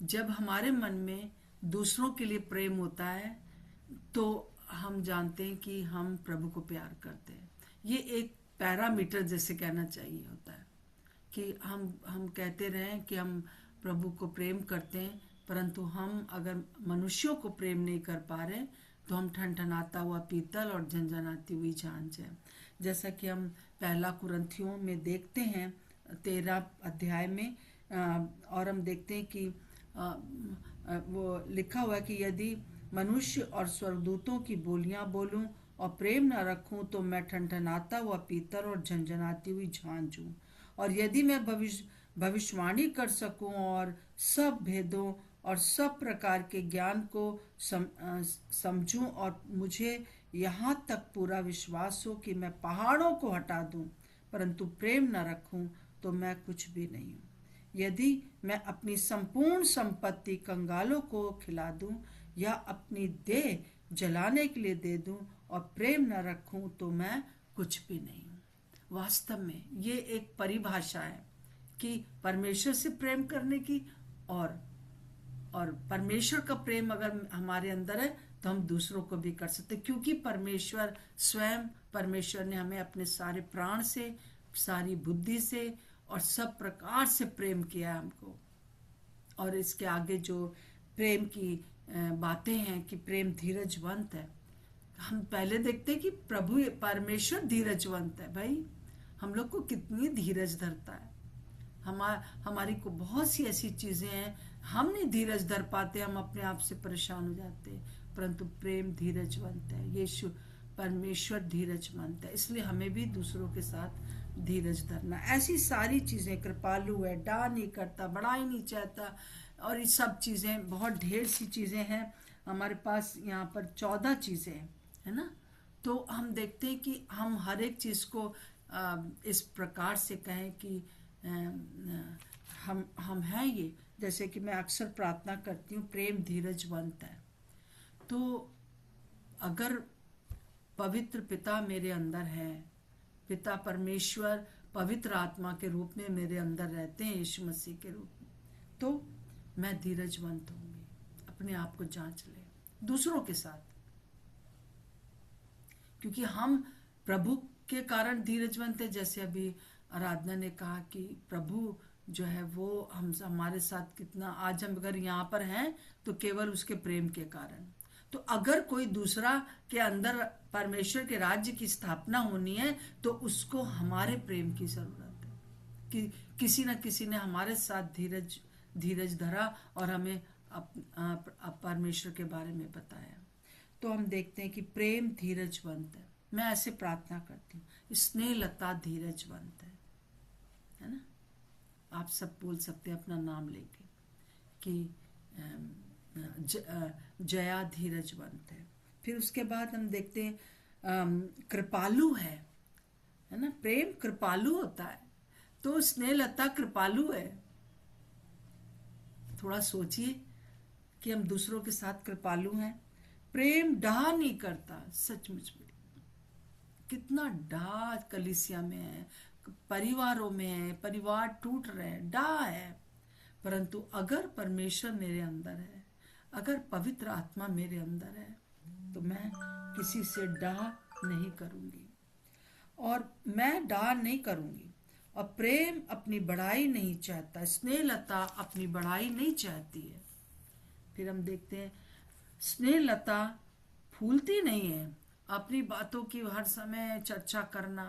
जब हमारे मन में दूसरों के लिए प्रेम होता है तो हम जानते हैं कि हम प्रभु को प्यार करते हैं। ये एक पैरामीटर जैसे कहना चाहिए होता है कि हम कहते रहें कि हम प्रभु को प्रेम करते हैं, परंतु हम अगर मनुष्यों को प्रेम नहीं कर पा रहे तो हम ठनठनाता हुआ पीतल और झनझनाती हुई झांझ है। जैसा कि हम पहला कुरिन्थियों में देखते हैं 13 अध्याय में, और हम देखते हैं कि वो लिखा हुआ है कि यदि मनुष्य और स्वर्गदूतों की बोलियां बोलूं और प्रेम न रखूं तो मैं ठनठनाता हुआ पीतल और झनझनाती हुई झांझ हूं। और यदि मैं भविष्यवाणी कर सकूं और सब भेदों और सब प्रकार के ज्ञान को समझूं और मुझे यहाँ तक पूरा विश्वास हो कि मैं पहाड़ों को हटा दूं, परंतु प्रेम न रखूं तो मैं कुछ भी नहीं हूं। यदि मैं अपनी संपूर्ण संपत्ति कंगालों को खिला दूं या अपनी देह जलाने के लिए दे दूं और प्रेम न रखूं तो मैं कुछ भी नहीं हूं। वास्तव में ये एक परिभाषा है कि परमेश्वर से प्रेम करने की, और परमेश्वर का प्रेम अगर हमारे अंदर है तो हम दूसरों को भी कर सकते, क्योंकि परमेश्वर स्वयं, परमेश्वर ने हमें अपने सारे प्राण से, सारी बुद्धि से और सब प्रकार से प्रेम किया है हमको। और इसके आगे जो प्रेम की बातें हैं कि प्रेम धीरजवंत है। हम पहले देखते हैं कि प्रभु परमेश्वर धीरजवंत है। भाई हम लोग को कितनी धीरज धरता है। हमारी को बहुत सी ऐसी चीजें हैं हम नहीं धीरज धर पाते, हम अपने आप से परेशान हो जाते हैं, परंतु प्रेम धीरजवंत है। यीशु परमेश्वर धीरजवंत है, इसलिए हमें भी दूसरों के साथ धीरज धरना। ऐसी सारी चीजें, कृपालु है, डा नहीं करता, बड़ाई नहीं चाहता, और ये सब चीजें, बहुत ढेर सी चीजें हैं हमारे पास। यहाँ पर 14 चीजें है ना। तो हम देखते हैं कि हम हर एक चीज को इस प्रकार से कहें कि हम हैं ये। जैसे कि मैं अक्सर प्रार्थना करती हूँ, प्रेम धीरजवंत है। तो अगर पवित्र पिता मेरे अंदर है, पिता परमेश्वर पवित्र आत्मा के रूप में मेरे अंदर रहते हैं, यीशु मसीह के रूप में, तो मैं धीरजवंत होंगी। अपने आप को जांच ले दूसरों के साथ, क्योंकि हम प्रभु के कारण धीरजवंत है। जैसे अभी आराधना ने कहा कि प्रभु जो है वो हमारे साथ कितना, आज हम अगर यहाँ पर हैं तो केवल उसके प्रेम के कारण। तो अगर कोई दूसरा के अंदर परमेश्वर के राज्य की स्थापना होनी है तो उसको हमारे प्रेम की जरूरत है कि किसी न किसी ने हमारे साथ धीरज धरा और हमें परमेश्वर के बारे में बताया। तो हम देखते हैं कि प्रेम धीरजवंत है। मैं ऐसे प्रार्थना करती हूँ, स्नेहलता धीरजवंत है ना। आप सब बोल सकते हैं अपना नाम लेके कि जया धीरजवंत है। फिर उसके बाद हम देखते हैं कृपालु है ना। प्रेम कृपालु होता है, तो स्नेहलता कृपालु है। थोड़ा सोचिए कि हम दूसरों के साथ कृपालु हैं। प्रेम डहा नहीं करता, सचमुच में कितना डाह कलीसिया में है, परिवारों में है, परिवार टूट रहे हैं, डाह है। परंतु अगर परमेश्वर मेरे अंदर है, अगर पवित्र आत्मा मेरे अंदर है, तो मैं किसी से डाह नहीं करूंगी, और मैं डाह नहीं करूंगी। और प्रेम अपनी बढ़ाई नहीं चाहता, स्नेहलता अपनी बढ़ाई नहीं चाहती है। फिर हम देखते हैं स्नेहलता फूलती नहीं है। अपनी बातों की हर समय चर्चा करना,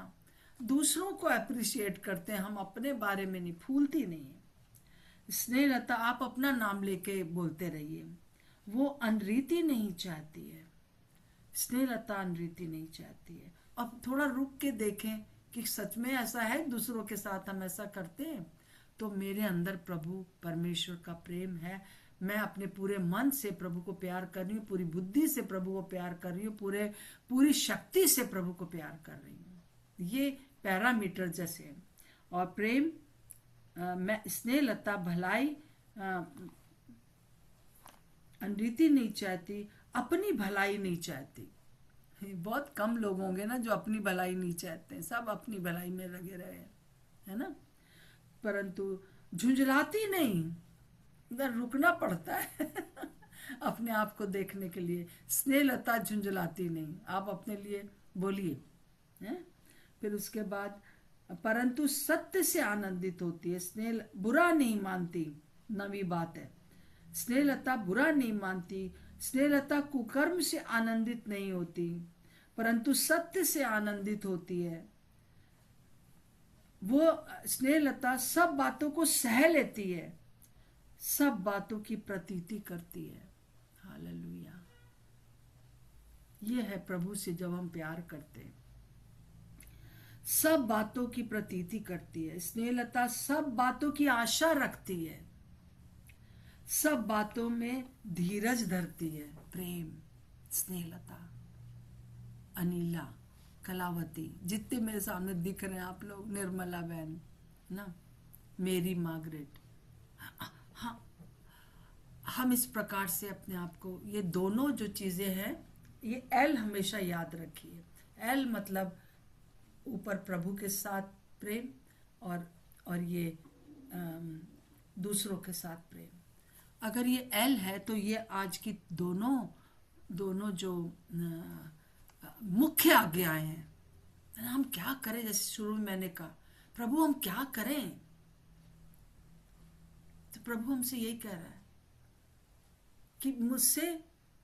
दूसरों को अप्रिशिएट करते हैं, हम अपने बारे में नहीं, फूलती नहीं है। स्नेहलता आप अपना नाम लेके बोलते रहिए, वो अनरीति नहीं चाहती है। स्नेहलता अनरीति नहीं चाहती है। अब थोड़ा रुक के देखें कि सच में ऐसा है, दूसरों के साथ हम ऐसा करते हैं, तो मेरे अंदर प्रभु परमेश्वर का प्रेम है। मैं अपने पूरे मन से प्रभु को प्यार कर रही हूँ, पूरी बुद्धि से प्रभु को प्यार कर रही हूँ, पूरी शक्ति से प्रभु को प्यार कर रही हूँ। ये पैरामीटर जैसे है। और प्रेम मैं स्नेहलता भलाई अनरीति नहीं चाहती, अपनी भलाई नहीं चाहती। बहुत कम लोग होंगे ना जो अपनी भलाई नहीं चाहते हैं, सब अपनी भलाई में लगे रहे हैं, है ना। परंतु झुंझलाती नहीं, इधर रुकना पड़ता है अपने आप को देखने के लिए। स्नेहलता झुंझलाती नहीं, आप अपने लिए बोलिए, हैं। फिर उसके बाद परंतु सत्य से आनंदित होती है। स्नेह बुरा नहीं मानती, नवी बात है। स्नेहलता बुरा नहीं मानती, स्नेहलता कुकर्म से आनंदित नहीं होती, परंतु सत्य से आनंदित होती है। वो स्नेहलता सब बातों को सह लेती है, सब बातों की प्रतीति करती है। हालेलुया। ये है प्रभु से जब हम प्यार करते हैं, सब बातों की प्रतीति करती है। स्नेहलता सब बातों की आशा रखती है, सब बातों में धीरज धरती है। प्रेम, स्नेहलता, अनिला, कलावती, जितने मेरे सामने दिख रहे हैं आप लोग, निर्मला बहन ना, मेरी मार्गरेट, हाँ, हम इस प्रकार से अपने आप को, ये दोनों जो चीजें हैं, ये एल हमेशा याद रखिए। एल मतलब ऊपर प्रभु के साथ प्रेम, और ये दूसरों के साथ प्रेम। अगर ये एल है तो ये आज की दोनों जो मुख्य आज्ञाएं हैं, हम क्या करें। जैसे शुरू में मैंने कहा, प्रभु हम क्या करें, तो प्रभु हमसे यही कह रहा है कि मुझसे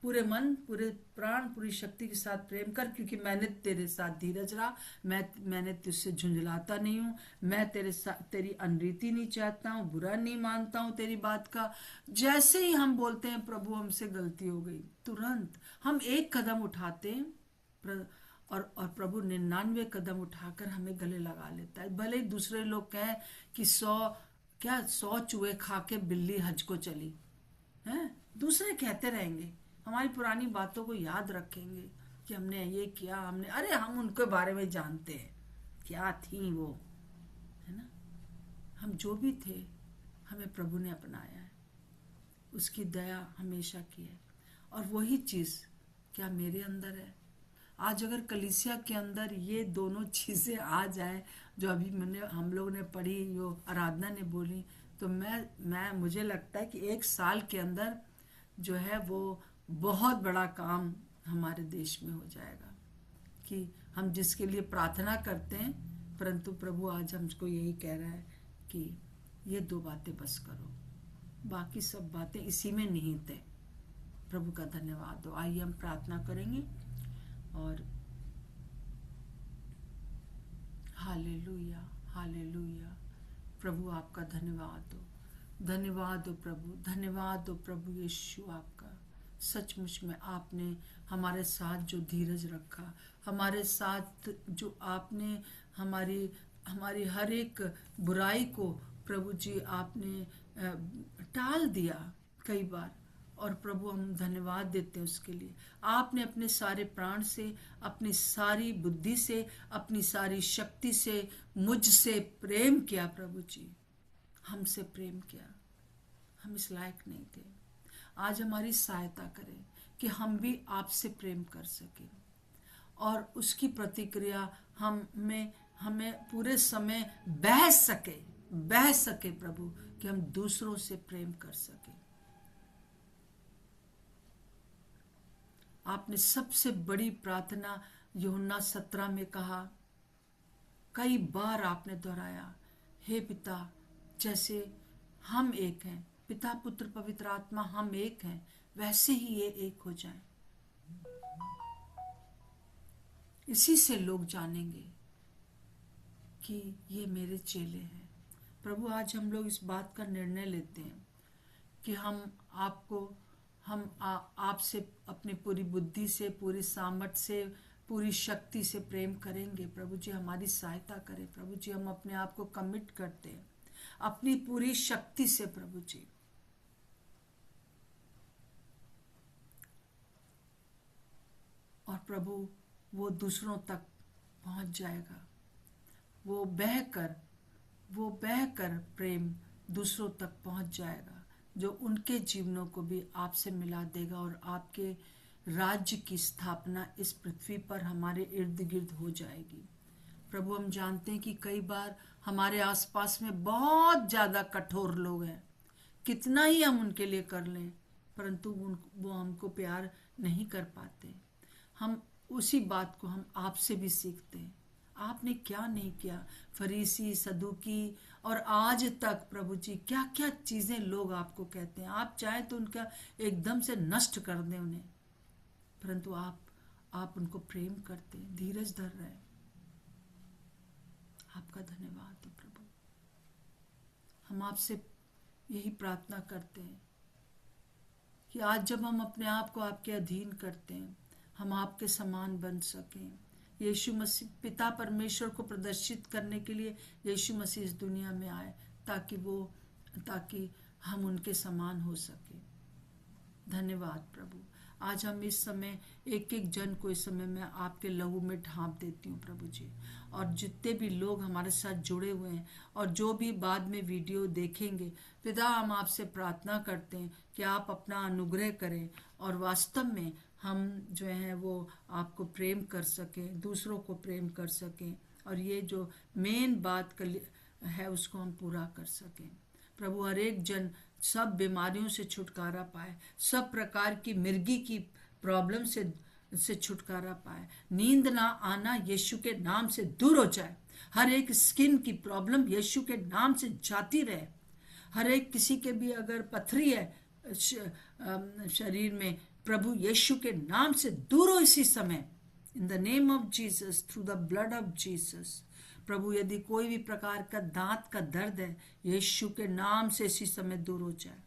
पूरे मन, पूरे प्राण, पूरी शक्ति के साथ प्रेम कर, क्योंकि मैंने तेरे साथ धीरज रहा, मैंने तुझसे झुंझलाता नहीं हूं, मैं तेरी अनरीति नहीं चाहता हूं, बुरा नहीं मानता हूं तेरी बात का। जैसे ही हम बोलते हैं प्रभु हमसे गलती हो गई, तुरंत हम एक कदम उठाते हैं और प्रभु 99 कदम उठाकर हमें गले लगा लेता है। भले ही दूसरे लोग कहें कि 100 चूहे खा के बिल्ली हज को चली है, दूसरे कहते रहेंगे, हमारी पुरानी बातों को याद रखेंगे कि हमने ये किया, अरे हम उनके बारे में जानते हैं क्या थी वो, है ना। हम जो भी थे, हमें प्रभु ने अपनाया है, उसकी दया हमेशा की है। और वही चीज क्या मेरे अंदर है। आज अगर कलीसिया के अंदर ये दोनों चीजें आ जाए जो अभी हम लोग ने पढ़ी, जो आराधना ने बोली, तो मुझे लगता है कि 1 साल के अंदर जो है वो बहुत बड़ा काम हमारे देश में हो जाएगा। कि हम जिसके लिए प्रार्थना करते हैं, परंतु प्रभु आज हमको यही कह रहा है कि ये 2 बातें बस करो, बाकी सब बातें इसी में निहित है। प्रभु का धन्यवाद हो। आइए हम प्रार्थना करेंगे। और हालेलुया, हालेलुया। प्रभु आपका धन्यवाद हो, धन्यवाद हो प्रभु, धन्यवाद हो प्रभु यीशु आपका। सचमुच में आपने हमारे साथ जो धीरज रखा, हमारे साथ जो आपने हमारी हर एक बुराई को प्रभु जी आपने टाल दिया कई बार, और प्रभु हम धन्यवाद देते हैं उसके लिए। आपने अपने सारे प्राण से, अपनी सारी बुद्धि से, अपनी सारी शक्ति से मुझसे प्रेम किया प्रभु जी, हमसे प्रेम किया। हम इस लायक नहीं थे। आज हमारी सहायता करें कि हम भी आपसे प्रेम कर सकें, और उसकी प्रतिक्रिया हमें पूरे समय बह सके प्रभु, कि हम दूसरों से प्रेम कर सके। आपने सबसे बड़ी प्रार्थना यूहन्ना 17 में कहा, कई बार आपने दोहराया, हे पिता, जैसे हम एक हैं, पिता पुत्र पवित्र आत्मा हम एक हैं, वैसे ही ये एक हो जाए। इसी से लोग जानेंगे कि ये मेरे चेले हैं। प्रभु, आज हम लोग इस बात का निर्णय लेते हैं कि हम आपसे अपनी पूरी बुद्धि से, पूरी सामर्थ से, पूरी शक्ति से प्रेम करेंगे। प्रभु जी हमारी सहायता करें। प्रभु जी हम अपने आप को कमिट करते हैं अपनी पूरी शक्ति से प्रभु जी। और प्रभु वो दूसरों तक पहुंच जाएगा, वो बहकर प्रेम दूसरों तक पहुंच जाएगा, जो उनके जीवनों को भी आपसे मिला देगा और आपके राज्य की स्थापना इस पृथ्वी पर हमारे इर्द गिर्द हो जाएगी। प्रभु हम जानते हैं कि कई बार हमारे आसपास में बहुत ज्यादा कठोर लोग हैं, कितना ही हम उनके लिए कर लें परंतु वो हमको प्यार नहीं कर पाते। हम उसी बात को हम आपसे भी सीखते हैं। आपने क्या नहीं किया, फरीसी, सदूकी और आज तक प्रभु जी क्या क्या चीजें लोग आपको कहते हैं। आप चाहे तो उनका एकदम से नष्ट कर दें उन्हें, परंतु आप उनको प्रेम करते हैं, धीरज धर रहे हैं। आपका धन्यवाद हो प्रभु। हम आपसे यही प्रार्थना करते हैं कि आज जब हम अपने आप को आपके अधीन करते हैं, हम आपके समान बन सकें। यीशु मसीह, पिता परमेश्वर को प्रदर्शित करने के लिए यीशु मसीह इस दुनिया में आए ताकि हम उनके समान हो सके। धन्यवाद प्रभु। आज हम इस समय एक एक जन को इस समय मैं आपके लहू में ढांप देती हूँ प्रभु जी। और जितने भी लोग हमारे साथ जुड़े हुए हैं और जो भी बाद में वीडियो देखेंगे, पिता हम आपसे प्रार्थना करते हैं कि आप अपना अनुग्रह करें और वास्तव में हम जो है वो आपको प्रेम कर सकें, दूसरों को प्रेम कर सकें और ये जो मेन बात है उसको हम पूरा कर सकें। प्रभु हर एक जन सब बीमारियों से छुटकारा पाए, सब प्रकार की मिर्गी की प्रॉब्लम से छुटकारा पाए, नींद ना आना यीशु के नाम से दूर हो जाए, हर एक स्किन की प्रॉब्लम यीशु के नाम से जाती रहे, हर एक किसी के भी अगर पथरी है शरीर में, प्रभु यीशु के नाम से दूर हो इसी समय, in the name of Jesus, through the blood of Jesus. प्रभु यदि कोई भी प्रकार का दांत का दर्द है, यीशु के नाम से इसी समय दूर हो जाए।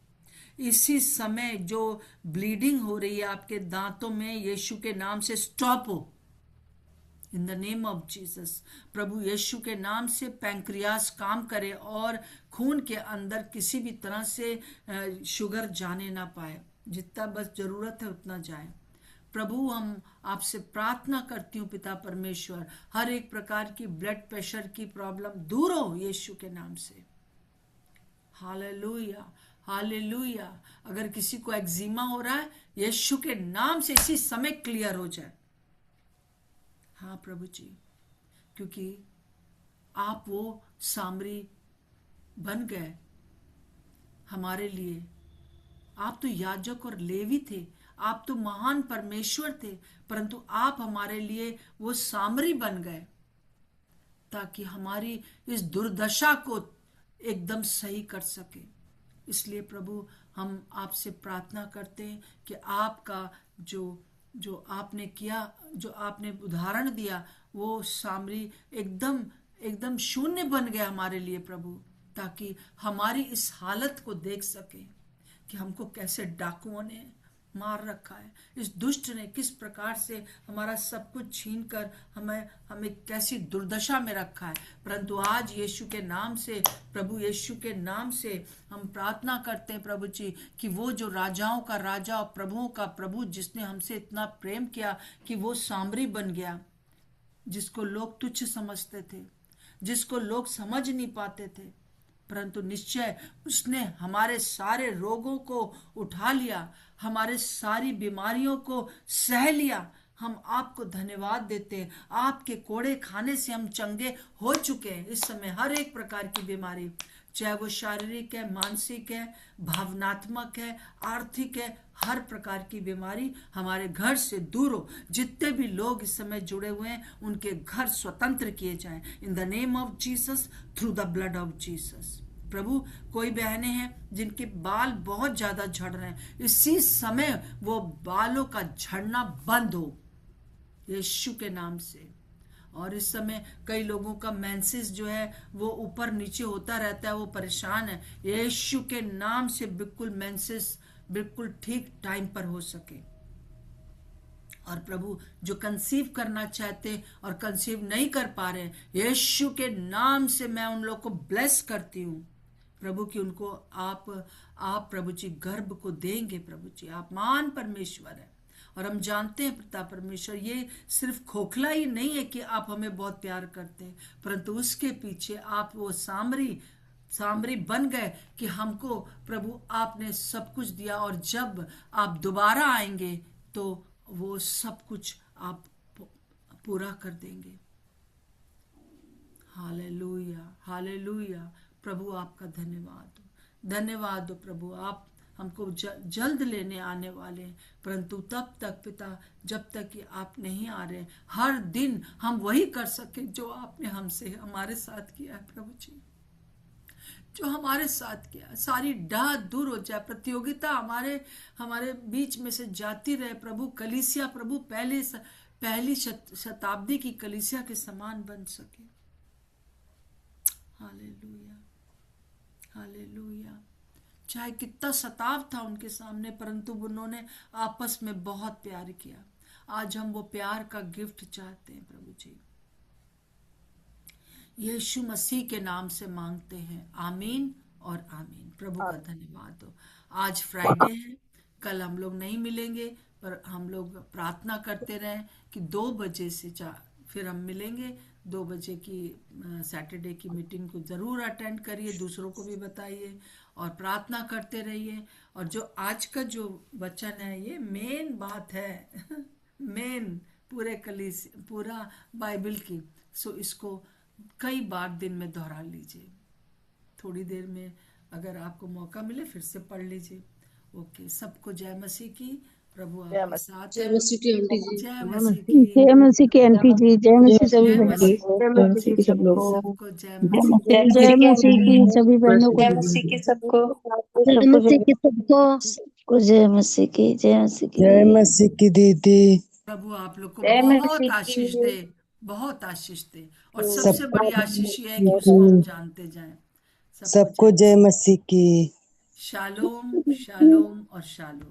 इसी समय जो ब्लीडिंग हो रही है आपके दांतों में, यीशु के नाम से स्टॉप हो, in the name of Jesus. प्रभु यीशु के नाम से पैंक्रियास काम करे और खून के अंदर किसी भी तरह से शुगर जाने ना पाए, जितना बस जरूरत है उतना जाए। प्रभु हम आपसे प्रार्थना करती हूँ पिता परमेश्वर, हर एक प्रकार की ब्लड प्रेशर की प्रॉब्लम दूर हो यीशु के नाम से। Hallelujah, hallelujah. अगर किसी को एक्जिमा हो रहा है, यीशु के नाम से इसी समय क्लियर हो जाए। हाँ प्रभु जी, क्योंकि आप वो सामरी बन गए हमारे लिए। आप तो याजक और लेवी थे, आप तो महान परमेश्वर थे, परंतु आप हमारे लिए वो सामरी बन गए ताकि हमारी इस दुर्दशा को एकदम सही कर सके। इसलिए प्रभु हम आपसे प्रार्थना करते हैं कि आपका जो आपने किया, जो आपने उदाहरण दिया, वो सामरी एकदम शून्य बन गया हमारे लिए प्रभु, ताकि हमारी इस हालत को देख सके कि हमको कैसे डाकुओं ने मार रखा है, इस दुष्ट ने किस प्रकार से हमारा सब कुछ छीन कर हमें कैसी दुर्दशा में रखा है। परंतु आज यीशु के नाम से, प्रभु यीशु के नाम से हम प्रार्थना करते हैं प्रभु जी कि वो जो राजाओं का राजा और प्रभुओं का प्रभु, जिसने हमसे इतना प्रेम किया कि वो सामरी बन गया, जिसको लोग तुच्छ समझते थे, जिसको लोग समझ नहीं पाते थे, परंतु निश्चय उसने हमारे सारे रोगों को उठा लिया, हमारे सारी बीमारियों को सह लिया, हम आपको धन्यवाद देते हैं। आपके कोड़े खाने से हम चंगे हो चुके हैं। इस समय हर एक प्रकार की बीमारी, चाहे वो शारीरिक है, मानसिक है, भावनात्मक है, आर्थिक है, हर प्रकार की बीमारी हमारे घर से दूर हो। जितने भी लोग इस समय जुड़े हुए हैं उनके घर स्वतंत्र किए जाएं in the name of Jesus, through the blood of Jesus. प्रभु, कोई बहनें हैं जिनके बाल बहुत ज्यादा झड़ रहे हैं, इसी समय वो बालों का झड़ना बंद हो यीशु के नाम से। और इस समय कई लोगों का मेंसेस जो है वो ऊपर नीचे होता रहता है, वो परेशान है। यीशु के नाम से बिल्कुल मेंसेस बिल्कुल ठीक टाइम पर हो सके। और प्रभु, जो कंसीव करना चाहते और कंसीव नहीं कर पा रहे, यीशु के नाम से मैं उन लोगों को ब्लेस करती हूँ प्रभु, कि उनको आप प्रभु जी गर्भ को देंगे। प्रभु जी, आप महान परमेश्वर है। और हम जानते हैं पिता परमेश्वर, ये सिर्फ खोखला ही नहीं है कि आप हमें बहुत प्यार करते हैं, परंतु उसके पीछे आप वो सामरी बन गए कि हमको प्रभु आपने सब कुछ दिया, और जब आप दोबारा आएंगे तो वो सब कुछ आप पूरा कर देंगे। Hallelujah, hallelujah. प्रभु आपका धन्यवाद हो, धन्यवाद हो प्रभु। आप हमको जल्द लेने आने वाले हैं, परंतु तब तक पिता, जब तक कि आप नहीं आ रहे, हर दिन हम वही कर सके जो आपने हमारे साथ किया है प्रभु जी, जो हमारे साथ किया। सारी डाह दूर हो जाए, प्रतियोगिता हमारे बीच में से जाती रहे प्रभु। कलीसिया प्रभु पहली शताब्दी की कलीसिया के समान बन सके। Hallelujah, hallelujah. चाहे कितना सताव था उनके सामने, परंतु उन्होंने आपस में बहुत प्यार किया। आज हम वो प्यार का गिफ्ट चाहते हैं प्रभु जी। यीशु मसीह के नाम से मांगते हैं, आमीन और आमीन। प्रभु का धन्यवाद हो। आज फ्राइडे है, कल हम लोग नहीं मिलेंगे, पर हम लोग प्रार्थना करते रहें कि 2 बजे से फिर हम मिलेंगे। 2 बजे की सैटरडे की मीटिंग को जरूर अटेंड करिए, दूसरों को भी बताइए और प्रार्थना करते रहिए। और जो आज का जो वचन है, ये मेन बात है मेन पूरा बाइबल की। सो इसको कई बार दिन में दोहरा लीजिए। थोड़ी देर में अगर आपको मौका मिले फिर से पढ़ लीजिए। ओके, सबको जय मसीह की। प्रभु आपके साथ जय है। मसीह की आंटी जी। जय मसीह की। जय मसीह की आंटी जी, जय मसीह सभी जय बहनों मसीह, को, जय मसीह की सब लोग, सबको जय मसीह। जय मसीह की सभी बहनों को, जय मसीह की सबको। जय मसीह की सबको, जय मसीह की, जय मसीह की, जय मसीह की दीदी। प्रभु आप लोग को जय बहुत मसीह आशीष की। दे, बहुत आशीष दे। और सब सबसे बड़ी आशीष ये है कि उसको हम जानते जाएं। सबको जय मसीह की। शालोम, शालोम और शालोम।